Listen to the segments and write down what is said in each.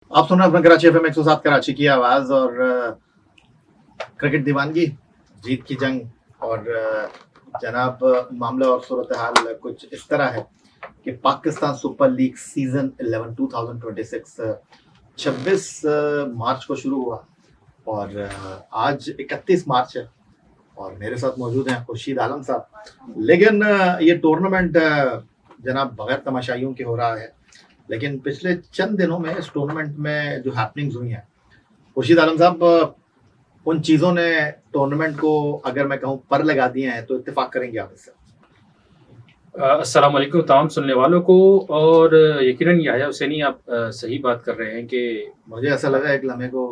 आप सुन रहे हैं अपना कराची एफएम 107 कराची की आवाज। और क्रिकेट दीवानगी, जीत की जंग और जनाब मामला और सूरत हाल कुछ इस तरह है कि पाकिस्तान सुपर लीग सीजन 11 2026 26 मार्च को शुरू हुआ और आज 31 मार्च है और मेरे साथ मौजूद हैं खुर्शीद आलम साहब। लेकिन ये टूर्नामेंट जनाब बगैर तमाशाइयों के हो रहा है। लेकिन पिछले चंद दिनों में इस टूर्नामेंट में जो हैपनिंग्स हुई हैं, खुर्शीद आलम साहब, उन चीज़ों ने टूर्नामेंट को अगर मैं कहूँ पर लगा दिए हैं, तो इत्तेफाक करेंगे आप इससे? अस्सलाम वालेकुम तमाम सुनने वालों को। और यकीनन याह्या हुसैनी आप सही बात कर रहे हैं कि मुझे ऐसा लगा एक लम्हे को।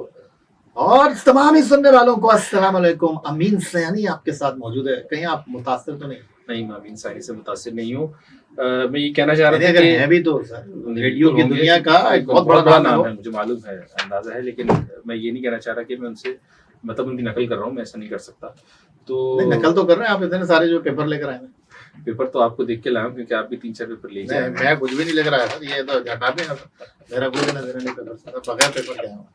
और तमाम ही सुनने वालों को अस्सलाम वालेकुम। अमीन सयानी आपके साथ मौजूद है, कहीं आप मुतासिर तो नहीं? नहीं, मैं अमीन सानी से मुतासिर नहीं हूँ। मैं ये कहना चाह रहा था अगर कि है भी तो सर रेडियो की दुनिया का एक बहुत बहुत बड़ा बड़ा नाम नाम है। है, मुझे मालूम है, अंदाजा है, लेकिन मैं ये नहीं कहना चाह रहा कि मैं उनसे मतलब उनकी नकल कर रहा हूँ, मैं ऐसा नहीं कर सकता। नहीं, तो नकल तो कर रहे हैं आप, इतने सारे जो पेपर लेकर आए हैं। पेपर तो आपको देख के लाया हूँ क्योंकि आप भी 3-4 पेपर लेके आए हैं। मैं कुछ भी नहीं लेकर आया सर, ये तो हटा दें आप। मेरा कोई लेना देना नहीं पेपर से, बगैर पेपर क्या है।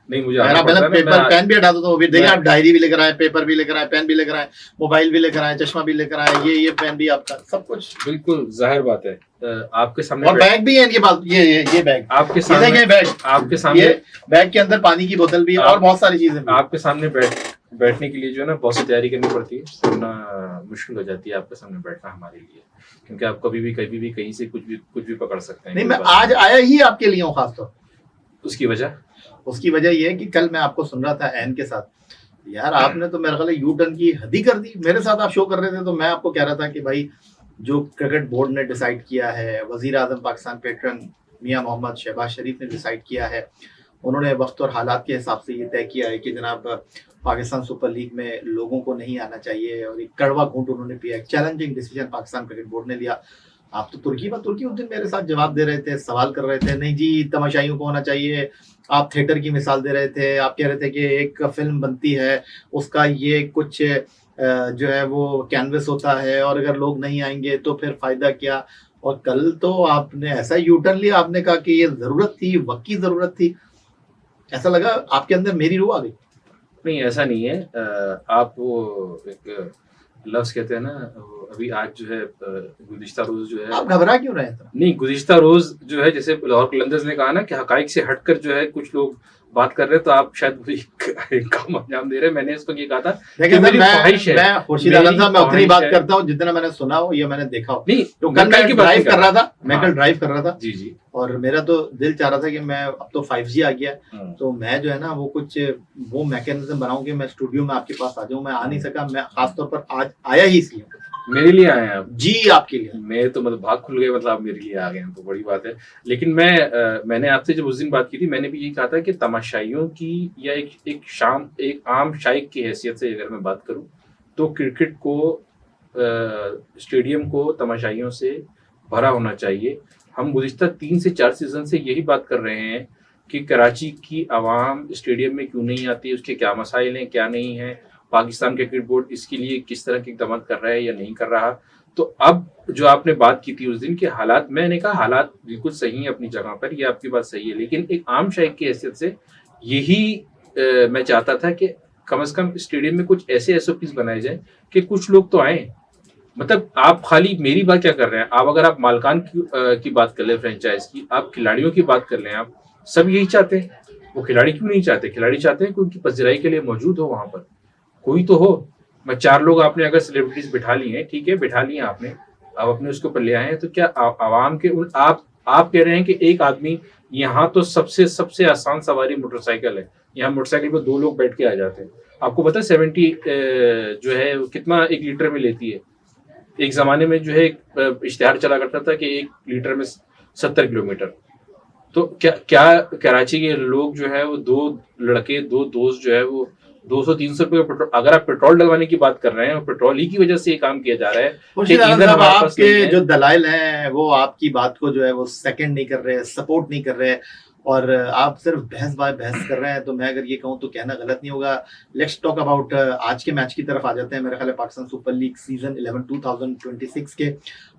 नहीं, मुझे मेरा आना पड़ता है ना, पेपर मैं पेन भी हटा दो तो वो भी देखिए, मैं- आप डायरी भी लेकर आए, पेपर भी लेकर आए, पेन भी लेकर आए, मोबाइल भी लेकर आए, चश्मा भी लेकर आए, ये पेन भी आपका, सब कुछ। बिल्कुल जाहिर बात है। आपके सामने और बैग भी है इनके पास, ये बैग आपके ये सामने देखें, बैग आपके सामने ये बैग के अंदर पानी की बोतल भी है और बहुत सारी चीजें भी। आपके सामने बैठने के लिए जो है ना बहुत सी तैयारी करनी पड़ती है, वरना मुश्किल हो जाती है आपके सामने बैठना हमारे लिए, क्योंकि आप कभी भी कहीं से कुछ भी पकड़ सकते हैं। नहीं, मैं आज आया ही आपके लिए हूँ खासतौर। उसकी वजह ये है कि कल मैं आपको सुन रहा था एन के साथ, यार आपने तो मेरे ख्याल यू टर्न की हद ही कर दी। मेरे साथ आप शो कर रहे थे तो मैं आपको कह रहा था कि भाई जो क्रिकेट बोर्ड ने डिसाइड किया है, वजीर आजम पाकिस्तान पेट्रन मियां मोहम्मद शहबाज शरीफ ने डिसाइड किया है, उन्होंने वक्त और हालात के हिसाब से ये तय किया है कि जनाब पाकिस्तान सुपर लीग में लोगों को नहीं आना चाहिए और एक कड़वा घूंट उन्होंने पिया। एक challenging decision Pakistan cricket board ने लिया। आप तो तुर्की उस दिन मेरे साथ जवाब दे रहे थे, सवाल कर रहे थे, नहीं जी तमाशाइयों को होना चाहिए। आप थिएटर की मिसाल दे रहे थे, आप कह रहे थे कि एक फिल्म बनती है उसका ये कुछ जो है वो कैनवस होता है और अगर लोग नहीं आएंगे तो फिर फायदा क्या। और कल तो आपने ऐसा यू टर्न लिया, आपने कहा कि ये जरूरत थी, वक्त की जरूरत थी। ऐसा लगा आपके अंदर मेरी रूह आ गई। नहीं, ऐसा नहीं है। आप वो एक लफ्ज कहते हैं ना, अभी आज जो है गुज़िश्ता रोज जो है, आप घबरा क्यों रहे थे? नहीं, गुज़िश्ता रोज जो है, जैसे लाहौर कलंदर्स ने कहा ना कि हकाइक से हटकर जो है कुछ लोग बात कर रहे हैं, तो आप शायद एक काम अंजाम दे रहे हैं। मैंने इसको ये कहा था कि मेरी ख्वाहिश है, मैं खुर्शीद आलम साहब, मैं उतनी बात करता हूँ जितना मैंने सुना हो या मैंने देखा हो। नहीं, तो कल मैं ड्राइव कर रहा था, जी जी, और मेरा तो दिल चाह रहा था कि मैं, अब तो 5G आ गया, तो मैं जो है ना वो कुछ वो मैकेनिज्म बनाऊं कि मैं स्टूडियो में आपके पास आ जाऊं। मैं आ नहीं सका, मैं खासतौर पर आज आया ही इसलिए। मेरे लिए आए हैं आप? जी, आपके लिए। मेरे तो मतलब भाग खुल गए, मतलब आप मेरे लिए आ गए हैं तो बड़ी बात है। लेकिन मैंने आपसे जब उस दिन बात की थी, मैंने भी यही कहा था कि तमाशाइयों की या एक आम शाइक की हैसियत से अगर मैं बात करूं, तो क्रिकेट को स्टेडियम को तमाशाइयों से भरा होना चाहिए। हम गुज़िश्ता 3 से 4 सीजन से यही बात कर रहे हैं कि कराची की आवाम स्टेडियम में क्यों नहीं आती, उसके क्या मसाइल हैं, क्या नहीं है, पाकिस्तान क्रिकेट बोर्ड इसके लिए किस तरह के इक़दाम कर रहा है या नहीं कर रहा। तो अब जो आपने बात की थी उस दिन के हालात, मैंने कहा हालात बिल्कुल सही है अपनी जगह पर, ये आपकी बात सही है, लेकिन एक आम शाइक की हैसियत से यही मैं चाहता था कि कम से कम स्टेडियम में कुछ ऐसे SOPs बनाए जाए कि कुछ लोग तो आए। मतलब आप खाली मेरी बात क्या कर रहे हैं, आप अगर आप मालकान की बात कर ले, फ्रेंचाइज की, आप खिलाड़ियों की बात कर लें, आप सब यही चाहते हैं। वो खिलाड़ी क्यों नहीं चाहते? खिलाड़ी चाहते हैं कि उनकी पज़िराई के लिए मौजूद हो, वहां पर कोई तो हो। मैं 4 लोग आपने अगर सेलिब्रिटीज बिठा लिए हैं, ठीक है, बिठा लिए आपने, आप अपने उसके ऊपर ले आए हैं, तो क्या आवाम के आप कह रहे हैं कि एक आदमी, यहाँ तो सबसे आसान सवारी मोटरसाइकिल है, यहाँ मोटरसाइकिल पर 2 लोग बैठ के आ जाते हैं। आपको पता है 70 जो है कितना 1 लीटर में लेती है? एक जमाने में जो है इश्तेहार चला करता था कि 1 लीटर में 70 किलोमीटर। तो क्या कराची के लोग जो है वो 2 दोस्त जो है वो 200-300 रुपए का पेट्रोल, अगर आप पेट्रोल डलवाने की बात कर रहे हैं और पेट्रोल ही की वजह से ये काम किया जा रहा है कि ईंधन हमारे पास नहीं है। आपके जो दलाइल हैं वो आपकी बात को जो है वो सेकंड नहीं कर रहे, सपोर्ट नहीं कर रहे, और आप सिर्फ बहस कर रहे हैं। तो मैं अगर ये कहूँ तो कहना गलत नहीं होगा। लेट्स टॉक अबाउट आज के मैच की तरफ आ जाते हैं। मेरे ख्याल है पाकिस्तान सुपर लीग सीजन 11 2026 के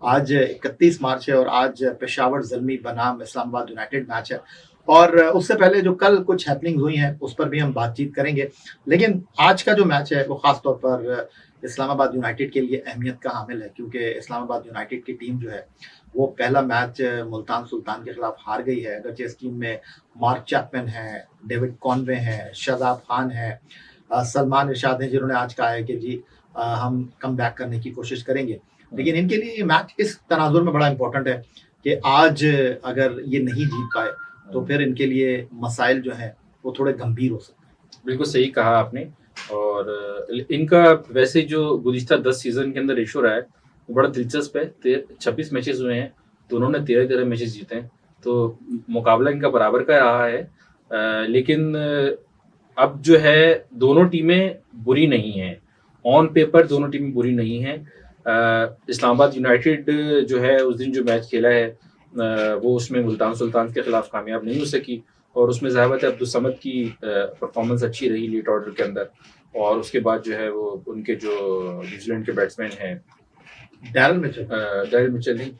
आज 31 मार्च है और आज पेशावर ज़ल्मी बनाम इस्लामाबाद यूनाइटेड मैच है। और उससे पहले जो कल कुछ हैपनिंग हुई हैं उस पर भी हम बातचीत करेंगे। लेकिन आज का जो मैच है वो खास तौर पर इस्लामाबाद यूनाइटेड के लिए अहमियत का हामिल है, क्योंकि इस्लामाबाद यूनाइटेड की टीम जो है वो पहला मैच मुल्तान सुल्तान के खिलाफ हार गई है। अगरचे इस टीम में मार्क चैपमैन है, डेविड कॉनवे हैं, शादाब खान है, सलमान इरशाद हैं, जिन्होंने आज कहा है कि जी हम कम बैक करने की कोशिश करेंगे। लेकिन इनके लिए ये मैच इस तनाजुर में बड़ा इंपॉर्टेंट है कि आज अगर ये नहीं जीत पाए तो फिर इनके लिए मसाइल जो हैं वो थोड़े गंभीर हो सकते हैं। बिल्कुल सही कहा आपने। और इनका वैसे जो गुज़िश्ता 10 सीज़न के अंदर रेशो रहा है वो बड़ा दिलचस्प है। 26 मैचेस हुए हैं, दोनों ने 13-13 मैचेस जीते हैं, तो मुकाबला इनका बराबर का रहा है। लेकिन अब जो है दोनों टीमें बुरी नहीं हैं, ऑन पेपर दोनों टीमें बुरी नहीं हैं। इस्लामाबाद यूनाइटेड जो है उस दिन जो मैच खेला है वो उसमें मुल्तान सुल्तान के खिलाफ कामयाब नहीं हो सकी, और उसमें ज़ाहिर है अब्दुल समद की परफॉर्मेंस अच्छी रही लेट ऑर्डर के अंदर। और उसके बाद जो है वो उनके जो न्यूजीलैंड के बैट्समैन हैं डैरिल मिचेल नहीं,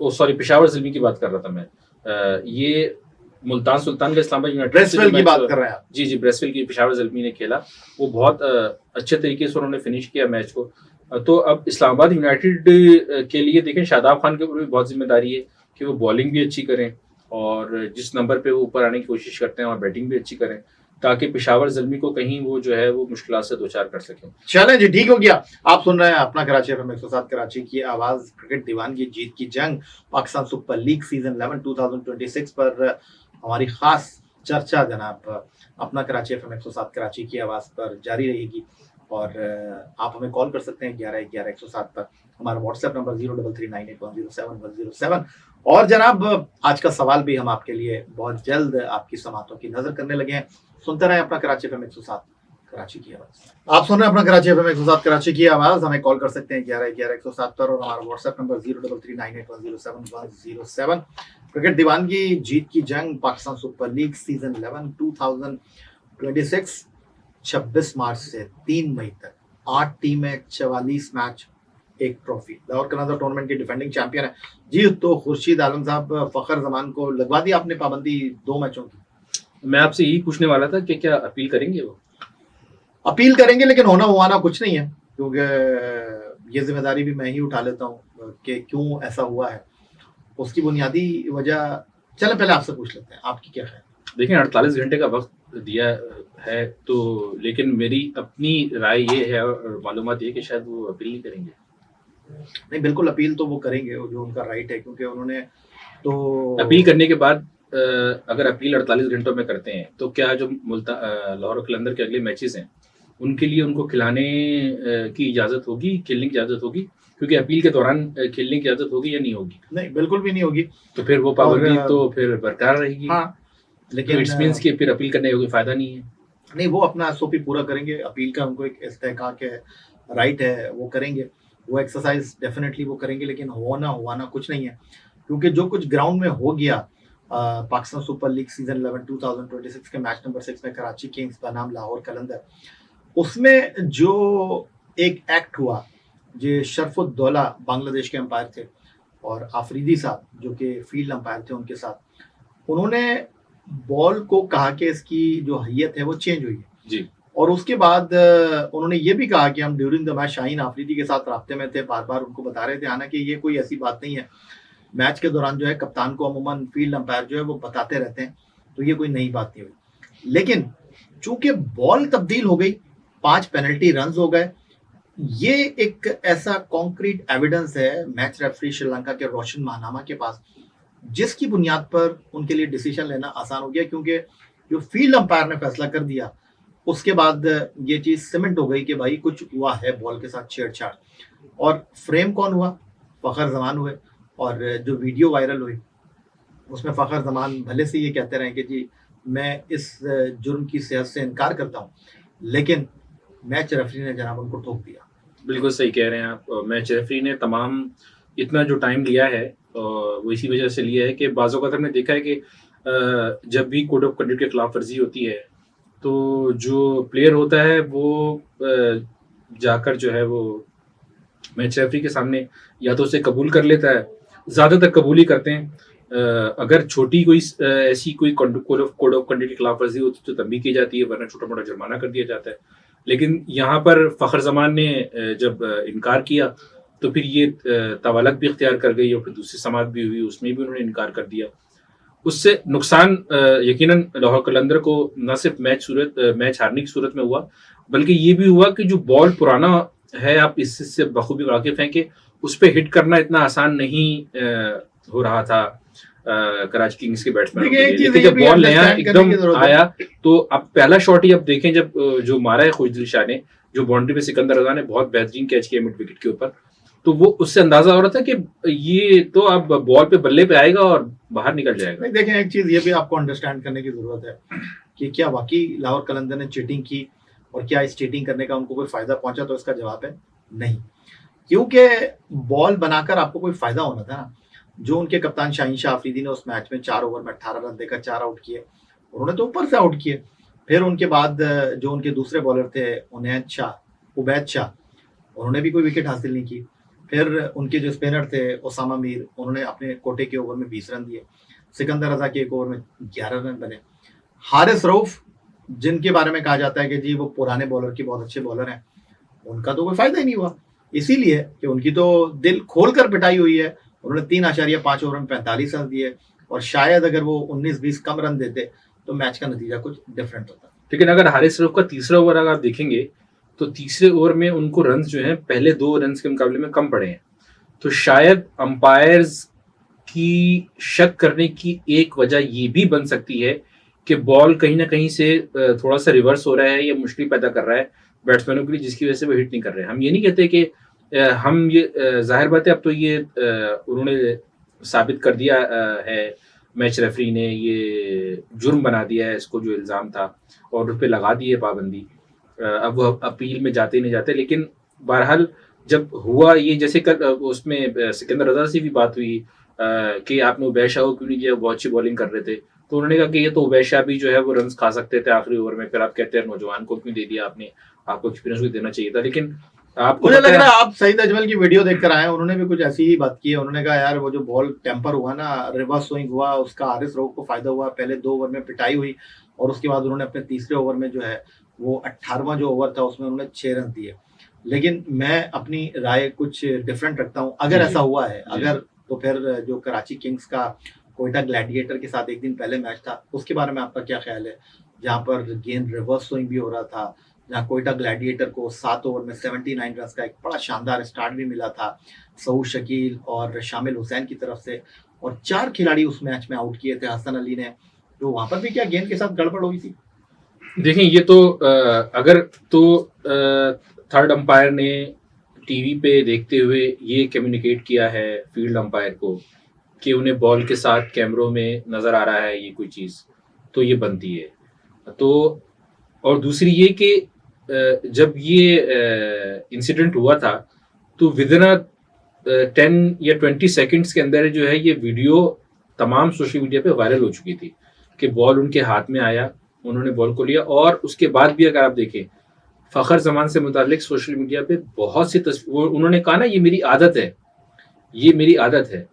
सॉरी पेशावर ज़ल्मी की बात कर रहा था मैं। ये मुल्तान सुल्तान का इस्लामाबाद यूनाइटेड ब्रेसवेल की बात कर रहे हैं आप? जी ब्रेसवेल की पेशावर ज़ल्मी ने खेला, वो बहुत अच्छे तरीके से उन्होंने फिनिश किया मैच को। तो अब इस्लामाबाद यूनाइटेड के लिए देखें, शादाब खान के ऊपर भी बहुत जिम्मेदारी है कि वो बॉलिंग भी अच्छी करें और जिस नंबर पे वो ऊपर आने की कोशिश करते हैं और बैटिंग भी अच्छी करें, ताकि पेशावर ज़ल्मी को कहीं वो जो है वो मुश्किलात से दो चार कर सकें। चलें जी, ठीक हो गया। आप सुन रहे हैं अपना कराची एफएम 107 कराची की आवाज, क्रिकेट दीवानगी जीत की जंग, पाकिस्तान सुपर लीग सीजन 11 2026 पर हमारी खास चर्चा जनाब अपना कराची एफएम 107 कराची की आवाज पर जारी रहेगी। और आप हमें कॉल कर सकते हैं 11-11-107 पर। हमारा व्हाट्सएप नंबर 03398107 और जनाब आज का सवाल भी हम आपके लिए बहुत जल्द आपकी समातों की नजर करने लगे हैं। सुनते रहे अपना कराची एफएम 107 कराची की आवाज। आप सुन रहे हैं अपना कराची एफएम 107 कराची की आवाज। हमें कॉल कर सकते हैं 11-11-107 पर और हमारा व्हाट्सएप नंबर 03398107 क्रिकेट दीवानगी जीत की जंग, पाकिस्तान सुपर लीग सीजन 11 2026 26 मार्च से 3 मई तक 8 टीमें, 44 मैच, 1 ट्रॉफी। लाहौर कलंदर टूर्नामेंट के डिफेंडिंग चैंपियन है जी। तो खुर्शीद आलम साहब, फखर जमान को लगवा दी आपने पाबंदी 2 मैचों की। मैं आपसे यही पूछने वाला था कि क्या अपील करेंगे? वो अपील करेंगे, लेकिन होना हुआना कुछ नहीं है, क्योंकि ये जिम्मेदारी भी मैं ही उठा लेता हूँ कि क्यों ऐसा हुआ है। उसकी बुनियादी वजह चले पहले आपसे पूछ लेते हैं, आपकी क्या है? देखिए 48 घंटे का वक्त दिया है, तो लेकिन मेरी अपनी राय ये है और मालूमात ये कि शायद वो अपील नहीं करेंगे। नहीं, बिल्कुल अपील तो वो करेंगे, जो उनका राइट है, क्योंकि उन्होंने तो अपील करने के बाद अगर अपील 48 घंटों में करते हैं तो क्या जो लाहौर कलंदर के अगले मैचेस हैं उनके लिए उनको खिलाने की इजाज़त होगी, खेलने की इजाज़त होगी? क्योंकि अपील के दौरान खेलने की इजाज़त होगी या नहीं होगी? नहीं, बिल्कुल भी नहीं होगी। तो फिर वो पाबंदी तो फिर बरकरार रहेगी। हाँ, लेकिन इट्स मीन्स कि फिर अपील करने का कोई फायदा नहीं है। नहीं, वो अपना एसओपी पूरा करेंगे। अपील का उनको एक इस्तेहकाक है, राइट है, वो करेंगे, वो एक्सरसाइज डेफिनेटली वो करेंगे। लेकिन होना हुआना कुछ नहीं है, क्योंकि जो कुछ ग्राउंड में हो गया पाकिस्तान सुपर लीग सीजन 11 2026 के मैच नंबर 6 में कराची किंग्स बनाम लाहौर कलंदर, उसमें जो एक एक्ट हुआ, जो शरफुद्दौला बांग्लादेश के अंपायर थे और आफरीदी साहब जो कि फील्ड अंपायर थे, उनके साथ उन्होंने बॉल को कहा कि इसकी जो हैयत है वो चेंज हुई है जी। और उसके बाद उन्होंने ये भी कहा कि हम during the match Shaheen Afridi के साथ राब्ते में थे, बार बार उनको बता रहे थे, हालांकि ये कोई ऐसी बात नहीं है। मैच के दौरान जो है कप्तान को अमूमन फील्ड अंपायर जो है वो बताते रहते हैं, तो ये कोई नई बात नहीं हुई। लेकिन चूंकि बॉल तब्दील हो गई, 5 पेनल्टी रन हो गए, ये एक ऐसा कॉन्क्रीट एविडेंस है मैच रेफरी श्रीलंका के रोशन महानामा के पास, जिसकी बुनियाद पर उनके लिए डिसीजन लेना आसान हो गया, क्योंकि जो फील्ड अंपायर ने फैसला कर दिया उसके बाद ये चीज सीमेंट हो गई कि भाई कुछ हुआ है, बॉल के साथ छेड़छाड़। और फ्रेम कौन हुआ? फखर जमान हुए। और जो वीडियो वायरल हुई उसमें फखर जमान भले से ये कहते रहे कि जी मैं इस जुर्म की सेहत से इनकार करता हूँ, लेकिन मैच रेफरी ने जनाब उनको ठोक दिया। बिल्कुल सही कह रहे हैं आप। मैच रेफरी ने तमाम इतना जो टाइम लिया है वो इसी वजह से लिया है कि बाज़ औक़ात हमने देखा है कि जब भी कोड ऑफ कंडक्ट के खिलाफ वर्जी होती है तो जो प्लेयर होता है वो जाकर जो है वो मैच रेफरी के सामने या तो उसे कबूल कर लेता है ज्यादातर कबूली करते हैं। अगर छोटी कोई ऐसी कोड ऑफ कंडक्ट की खिलाफवर्जी होती तो तंबीह की जाती है, वरना छोटा मोटा जुर्माना कर दिया जाता है। लेकिन यहाँ पर फखर जमान ने जब इनकार किया तो फिर ये तवालक भी इख्तियार कर गई और फिर दूसरी समात भी हुई, उसमें भी उन्होंने इनकार कर दिया। उससे नुकसान यकीनन लाहौर कलंदर को न सिर्फ मैच हारने की सूरत में हुआ, बल्कि ये भी हुआ कि जो बॉल पुराना है, आप इससे बखूबी वाकिफ हैं कि उस पर हिट करना इतना आसान नहीं हो रहा था कराची किंग्स के बैट्समैनों के लिए। लेकिन जब बॉल नया एकदम आया तो अब पहला शॉट ही अब देखें, जब जो मारा है खुशदिल शाह ने, जो बाउंड्री पे सिकंदर रजा ने बहुत बेहतरीन कैच किया मिड विकेट के ऊपर, तो वो उससे अंदाजा हो रहा था कि ये तो अब बॉल पे बल्ले पे आएगा और बाहर निकल जाएगा। देखें, एक चीज ये भी आपको अंडरस्टैंड करने की जरूरत है कि क्या वाकई लाहौर कलंदर ने चीटिंग की और क्या इस चीटिंग करने का उनको कोई फायदा पहुंचा, तो इसका जवाब है नहीं। क्योंकि बॉल बनाकर आपको कोई फायदा होना था ना। जो उनके कप्तान शाहीन शाह अफरीदी ने उस मैच में 4 ओवर में 18 रन देकर 4 आउट किए, उन्होंने तो ऊपर से आउट किए। फिर उनके बाद जो उनके दूसरे बॉलर थे उबैद शाह, उन्होंने भी कोई विकेट हासिल नहीं की। फिर उनके जो स्पिनर थे ओसामा मीर, उन्होंने अपने कोटे के ओवर में 20 रन दिए। सिकंदर रजा के एक ओवर में 11 रन बने। हारिस रऊफ, जिनके बारे में कहा जाता है कि जी वो पुराने बॉलर के बहुत अच्छे बॉलर हैं, उनका तो कोई फायदा ही नहीं हुआ, इसीलिए कि उनकी तो दिल खोलकर पिटाई हुई है। उन्होंने 3.5 ओवर में 45 रन दिए और शायद अगर वो 19-20 कम रन देते तो मैच का नतीजा कुछ डिफरेंट होता। लेकिन अगर हारिस रऊफ का तीसरा ओवर अगर आप देखेंगे तो तीसरे ओवर में उनको रन जो हैं पहले 2 रन के मुकाबले में कम पड़े हैं। तो शायद अंपायर्स की शक करने की एक वजह ये भी बन सकती है कि बॉल कहीं ना कहीं से थोड़ा सा रिवर्स हो रहा है या मुश्किल पैदा कर रहा है बैट्समैनों के लिए, जिसकी वजह से वो हिट नहीं कर रहे हैं। हम ये नहीं कहते कि हम ये जाहिर बात है, अब तो ये उन्होंने साबित कर दिया है, मैच रेफरी ने ये जुर्म बना दिया है इसको, जो इल्ज़ाम था, और उस पर लगा दी है पाबंदी। अब वो अपील में जाते नहीं जाते। लेकिन बहरहाल जब हुआ ये, जैसे कल उसमें सिकंदर रजा से भी बात हुई कि आपने उबैद शाह को क्यों नहीं किया, बहुत अच्छी बॉलिंग कर रहे थे, तो उन्होंने कहा कि ये तो उबैद शाह भी जो है वो रन खा सकते थे आखिरी ओवर में, फिर आप कहते हैं नौजवान को क्यों दे दिया आपने, आपको एक्सपीरियंस भी देना चाहिए था। लेकिन आपको मुझे लग रहा है आप सईद अजमल की वीडियो देखकर आए, उन्होंने भी कुछ ऐसी ही बात की है। उन्होंने कहा यार वो जो बॉल टेम्पर हुआ ना, रिवर्स स्विंग हुआ, उसका हारिस रऊफ को फायदा हुआ। पहले 2 ओवर में पिटाई हुई और उसके बाद उन्होंने अपने तीसरे ओवर में जो है वो 18वां जो ओवर था उसमें उन्होंने 6 रन दिए। लेकिन मैं अपनी राय कुछ डिफरेंट रखता हूँ। अगर ऐसा हुआ है, अगर तो फिर जो कराची किंग्स का कोयटा ग्लैडिएटर के साथ एक दिन पहले मैच था, उसके बारे में आपका क्या ख्याल है, जहाँ पर गेंद रिवर्स स्विंग भी हो रहा था, जहाँ कोयटा ग्लैडिएटर को 7 ओवर में 79 रन का एक बड़ा शानदार स्टार्ट भी मिला था सऊद शकील और शामिल हुसैन की तरफ से, और 4 खिलाड़ी उस मैच में आउट किए थे हसन अली ने, तो वहां पर भी क्या गेंद के साथ गड़बड़ हुई थी? देखें, ये तो अगर तो थर्ड अंपायर ने टीवी पे देखते हुए ये कम्युनिकेट किया है फील्ड अंपायर को कि उन्हें बॉल के साथ कैमरों में नज़र आ रहा है ये कोई चीज़, तो ये बनती है। तो और दूसरी ये कि जब ये इंसिडेंट हुआ था तो विदिन 10 या 20 सेकंड्स के अंदर जो है ये वीडियो तमाम सोशल मीडिया पे वायरल हो चुकी थी कि बॉल उनके हाथ में आया, उन्होंने बॉल को लिया। और उसके बाद भी अगर आप देखें फ़खर जमान से मुतालिक सोशल मीडिया पे बहुत सी तस्वीर, उन्होंने कहा ना ये मेरी आदत है, ये मेरी आदत है।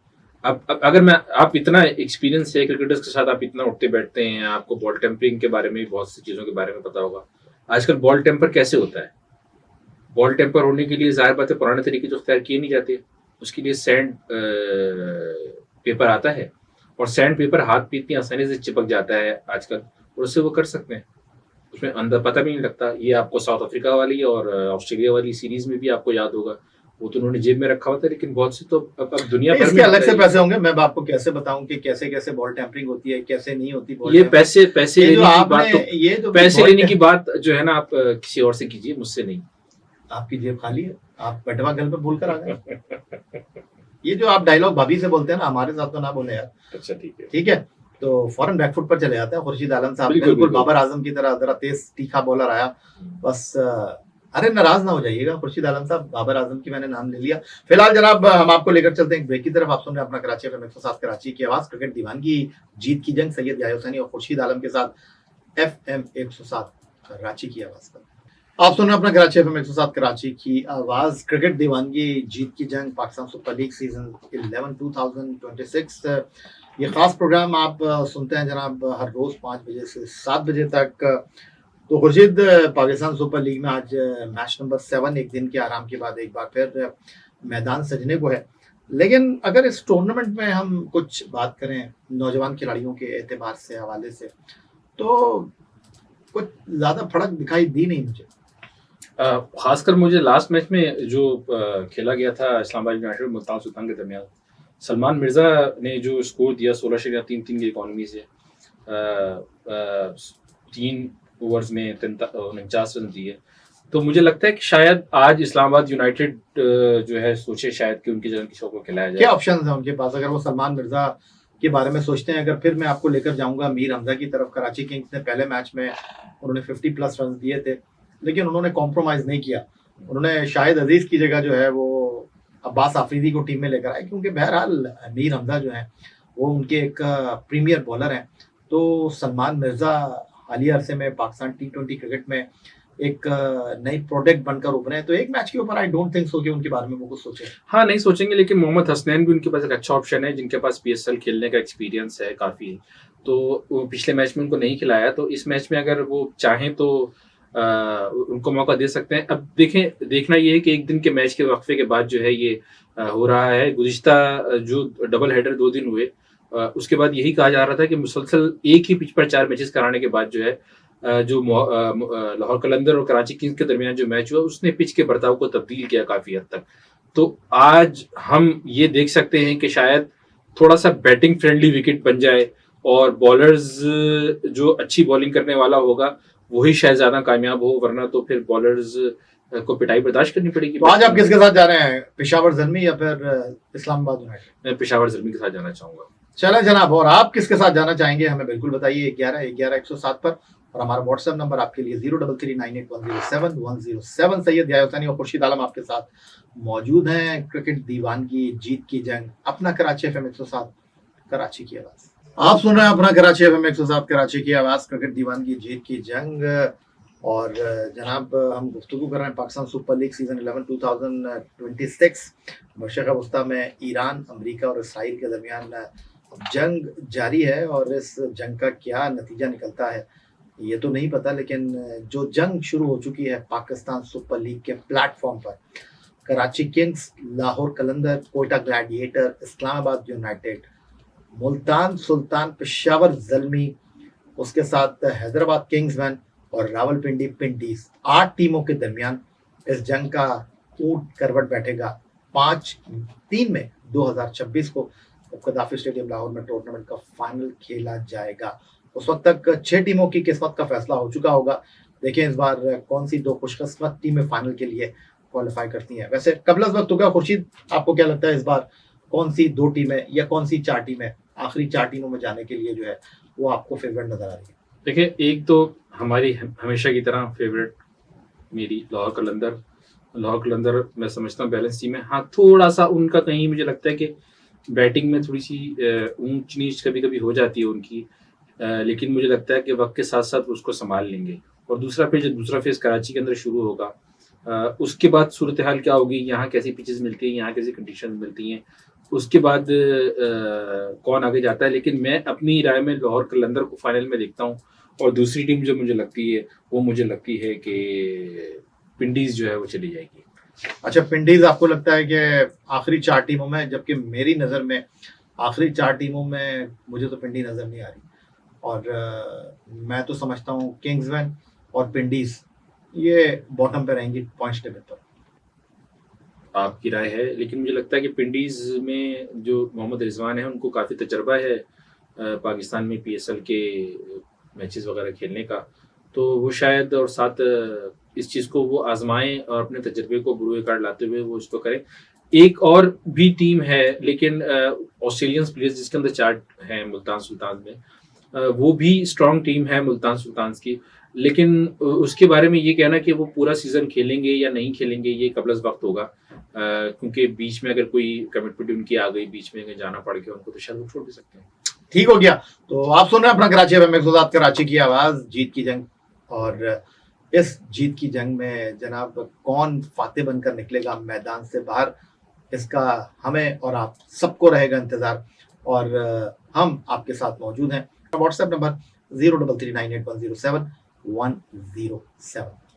अब अगर मैं, आप इतना एक्सपीरियंस है क्रिकेटर्स के साथ, आप इतना उठते बैठते हैं, आपको बॉल टेम्परिंग के बारे में बहुत सी चीज़ों के बारे में पता होगा। आजकल बॉल टेम्पर कैसे होता है? बॉल टेम्पर होने के लिए जाहिर बात है पुराने तरीके जो इख्तियार किए नहीं जाते, उसके लिए सैंड पेपर आता है और सैंड पेपर हाथ पे इतनी आसानी से चिपक जाता है आजकल, और उससे वो कर सकते हैं, उसमें अंदर पता भी नहीं लगता। ये आपको साउथ अफ्रीका वाली और ऑस्ट्रेलिया वाली सीरीज में भी आपको याद होगा, वो तो उन्होंने जेब में रखा हुआ था। लेकिन बहुत से तो अब दुनिया भर में अलग से पैसे होंगे। मैं आपको कैसे बताऊं कि कैसे कैसे बॉल टेम्परिंग होती है, कैसे नहीं होती बॉल। ये पैसे लेने की बात, तो पैसे लेने की बात जो है ना, आप किसी और से कीजिए, मुझसे नहीं। आपकी जेब खाली है, आप बटवा गल पे बोल कर आ गए। ये जो आप डायलॉग भाभी से बोलते हैं ना, हमारे साथ तो ना बोले यार। अच्छा ठीक है, ठीक है। तो फौरन बैकफुट पर चले जाते हैं। खुर्शीद आलम साहब बिल्कुल बाबर आजम की तरह जरा तेज तीखा बॉलर आया, बस अरे नाराज ना हो जाइएगा खुर्शीद आलम साहब, बाबर आजम की मैंने नाम ले लिया। फिलहाल जनाब हम आपको लेकर चलते हैं ब्रेक की तरफ। आप सुन रहे हैं अपना कराची FM 107 कराची की आवाज, क्रिकेट दीवानगी जीत की जंग, सैयद याह्या हुसैनी और खुर्शीद आलम के साथ FM 107 कराची की आवाज पर। आप सुन रहे हैं अपना कराची एफएम 107 कराची की आवाज। क्रिकेट दीवानगी, जीत की जंग, पाकिस्तान सुपर लीग सीजन 11 2026। ये खास प्रोग्राम आप सुनते हैं जनाब हर रोज 5 बजे से 7 बजे तक। तो खुर्शीद, पाकिस्तान सुपर लीग में आज मैच नंबर 7 एक दिन के आराम के बाद एक बार फिर मैदान सजने को है। लेकिन अगर इस टूर्नामेंट में हम कुछ बात करें नौजवान खिलाड़ियों के एतबार से हवाले से, तो कुछ ज्यादा फर्क दिखाई दी नहीं मुझे। खासकर मुझे लास्ट मैच में जो खेला गया था इस्लामाबाद यूनाइटेड और मुल्तान सुल्तान के दरमियान, सलमान मिर्जा ने जो स्कोर दिया 16 3 की इकॉनमी से 3 ओवर्स में 49 रन दिए, तो मुझे लगता है कि शायद आज इस्लामाबाद यूनाइटेड जो है सोचे शायद कि उनकी जगह किसी को खिलाया जाए। क्या ऑप्शन है उनके पास अगर वो सलमान मिर्जा के बारे में सोचते हैं? अगर फिर मैं आपको लेकर जाऊंगा मीर हमजा की तरफ। कराची किंग्स ने पहले मैच में उन्होंने 50+ रन दिए थे, लेकिन उन्होंने कॉम्प्रोमाइज नहीं किया। उन्होंने शाहिद अजीज की जगह जो है वो अब्बास आफरीदी को टीम में लेकर आए, क्योंकि बहरहाल मीर हमजा जो है वो उनके एक प्रीमियर बॉलर हैं। तो सलमान मिर्जा हालिया अरसे में पाकिस्तान T20 क्रिकेट में एक नई प्रोडक्ट बनकर उभरे हैं। तो एक मैच के ऊपर आई डोंट थिंक सो कि उनके बारे में वो कुछ सोचे। हाँ, नहीं सोचेंगे, लेकिन मोहम्मद हसनैन भी उनके पास एक अच्छा ऑप्शन है, जिनके पास PSL खेलने का एक्सपीरियंस है काफ़ी। तो वो पिछले मैच में उनको नहीं खिलाया, तो इस मैच में अगर वो चाहें तो उनको मौका दे सकते हैं। अब देखना ये है कि एक दिन के मैच के वक्फे के बाद जो है ये हो रहा है। गुज़िश्ता जो डबल हेडर 2 दिन हुए, उसके बाद यही कहा जा रहा था कि मुसलसल एक ही पिच पर 4 मैचेस कराने के बाद जो है जो लाहौर कलंदर और कराची किंग्स के दरमियान जो मैच हुआ, उसने पिच के बर्ताव को तब्दील किया काफ़ी हद तक। तो आज हम ये देख सकते हैं कि शायद थोड़ा सा बैटिंग फ्रेंडली विकेट बन जाए और बॉलर्स जो अच्छी बॉलिंग करने वाला होगा वही शायद ज़्यादा कामयाब हो, वरना तो फिर बॉलर्स को पिटाई बर्दाश्त करनी पड़ेगी। तो आज आप किसके साथ जा रहे हैं, पेशावर ज़ल्मी या फिर इस्लामाबाद यूनाइटेड? मैं पेशावर ज़ल्मी के साथ जाना चाहूँगा। चलें जनाब, और आप किसके साथ जाना चाहेंगे हमें बिल्कुल बताइए 11 107 पर। और हमारा व्हाट्सएप नंबर आपके लिए 03398107 सैयद यासनी और खुर्शीद आलम आपके साथ मौजूद हैं। क्रिकेट दीवानगी, जीत की जंग, अपना कराची एफएम 107 कराची की आवाज। आप सुन रहे हैं अपना कराची एफएम 107 कराची की आवाज, क्रिकेट दीवानगी, जीत की जंग। और जनाब हम गुफ्तगू कर रहे हैं पाकिस्तान सुपर लीग सीजन 11 2026। मशरक़ वस्ता में ईरान, अमेरिका और इसराइल के दरमियान जंग जारी है, और इस जंग का क्या नतीजा निकलता है ये तो नहीं पता। लेकिन जो जंग शुरू हो चुकी है पाकिस्तान सुपर लीग के प्लेटफॉर्म पर, कराची किंग्स, लाहौर कलंदर, कोयटा ग्लैडिएटर, इस्लामाबाद यूनाइटेड, मुल्तान सुल्तान, पेशावर ज़ल्मी, उसके साथ हैदराबाद किंग्समैन और रावलपिंडी पिंडीज, 8 टीमों के दरमियान इस जंग का ऊंट करवट बैठेगा 5-3 में 2026 को, जब कदाफी स्टेडियम लाहौर में टूर्नामेंट का फाइनल खेला जाएगा। उस वक्त तक 6 टीमों की किस्मत का फैसला हो चुका होगा। देखें इस बार कौन सी 2 खुशकिस्मत टीमें फाइनल के लिए क्वालिफाई करती हैं। वैसे कबल वक्त होगा, खुर्शीद आपको क्या लगता है इस बार कौन सी 2 टीमें या कौन सी 4 टीमें आखिरी 4 टीमों में जाने के लिए जो है वो आपको फेवरेट नजर आ रही है? देखिए, एक तो हमारी हमेशा की तरह फेवरेट मेरी लाहौर कलंदर मैं समझता हूँ बैलेंस टीम है। हाँ, थोड़ा सा उनका कहीं मुझे लगता है कि बैटिंग में थोड़ी सी ऊंच नीच कभी कभी हो जाती है उनकी, लेकिन मुझे लगता है कि वक्त के साथ साथ उसको संभाल लेंगे। और दूसरा फेज कराची के अंदर शुरू होगा, उसके बाद सूरत हाल क्या होगी, यहाँ कैसी पिचेस मिलती हैं, यहाँ कैसी कंडीशन मिलती हैं, उसके बाद कौन आगे जाता है। लेकिन मैं अपनी राय में लाहौर कलंदर को फाइनल में देखता हूँ। और दूसरी टीम जो मुझे लगती है वो मुझे लगती है कि पिंडीज जो है वो चली जाएगी। अच्छा, पिंडीज आपको लगता है कि आखिरी 4 टीमों में? जबकि मेरी नज़र में आखिरी 4 टीमों में मुझे तो पिंडी नज़र नहीं आ रही। और मैं तो समझता हूँ किंग्समैन और पिंडीज ये बॉटम पे रहेंगी पॉइंट्स टेबल पर। आपकी राय है, लेकिन मुझे लगता है कि पिंडीज में जो मोहम्मद रिजवान है उनको काफ़ी तजर्बा है पाकिस्तान में PSL के मैचेस वगैरह खेलने का, तो वो शायद और साथ इस चीज़ को वो आजमाएं और अपने तजर्बे को बुरे कार्ड लाते हुए वो इसको करें। एक और भी टीम है, लेकिन ऑस्ट्रेलियंस प्लेयर्स जिसके अंदर 4 हैं मुल्तान सुल्तान में, वो भी स्ट्रॉन्ग टीम है मुल्तान सुल्तान की। लेकिन उसके बारे में ये कहना कि वो पूरा सीजन खेलेंगे या नहीं खेलेंगे ये कबल वक्त होगा, क्योंकि बीच में अगर कोई कमिटमेंट उनकी आ गई, बीच में अगर जाना पड़ गया उनको, तो शायद वो छोड़ भी सकते हैं। ठीक हो गया। तो आप सुन रहे हैं अपना कराची एफएम 107 कराची की आवाज, जीत की जंग। और इस जीत की जंग में जनाब कौन फातेह बनकर निकलेगा मैदान से बाहर, इसका हमें और आप सबको रहेगा इंतजार। और हम आपके साथ मौजूद हैं। WhatsApp number 03398107 107।